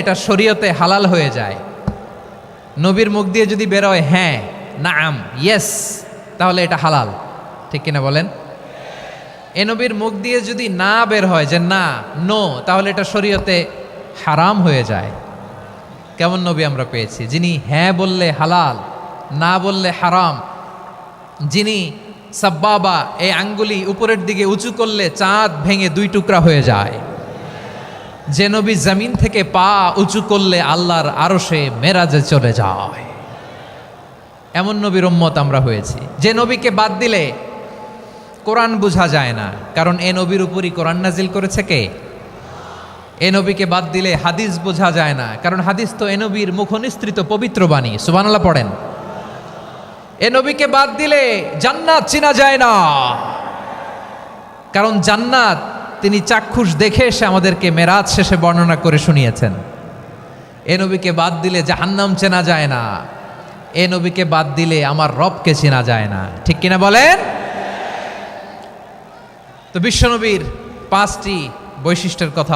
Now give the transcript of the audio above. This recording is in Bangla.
এটা শরীয়তে হালাল হয়ে যায়। নবীর মুখ দিয়ে যদি বেরোয় হ্যাঁ, নাম, ইয়েস, তাহলে এটা হালাল। ঠিক কিনা বলেন? এ নবীর মুখ দিয়ে যদি না বের হয় যে না, নো, তাহলে এটা শরীয়তে হারাম হয়ে যায়। কেমন নবী আমরা পেয়েছি, যিনি হ্যাঁ বললে হালাল, না বললে হারাম, যিনি সাব্বাবা এই আঙ্গুলি উপরের দিকে উঁচু করলে চাঁদ ভেঙে দুই টুকরা হয়ে যায়, যে নবী জমিন থেকে পা উঁচু করলে আল্লাহর আরশে মেরাজে চলে যায়, এমন নবীর উম্মত আমরা হয়েছি। যে নবীকে বাদ দিলে কোরআন বোঝা যায় না, কারণ এ নবীর উপরই কোরআন নাজিল করেছে কে? এ নবীকে বাদ দিলে হাদিস বোঝা যায় না, কারণ হাদিস তো এ নবীর মুখনিসৃত পবিত্র বাণী। সুবহানাল্লাহ পড়েন। এ নবীকে বাদ দিলে জান্নাত চেনা যায় না, কারণ জান্নাত তিনি চাক্ষুষ দেখে এসে আমাদেরকে মেরাজ শেষে বর্ণনা করে শুনিয়েছেন। এ নবীকে বাদ দিলে জাহান্নাম চেনা যায় না, এ নবীকে বাদ দিলে আমার রবকে চেনা যায় না। ঠিক কিনা বলেন? তো বিশ্বনবীর 5টি বৈশিষ্ট্যের কথা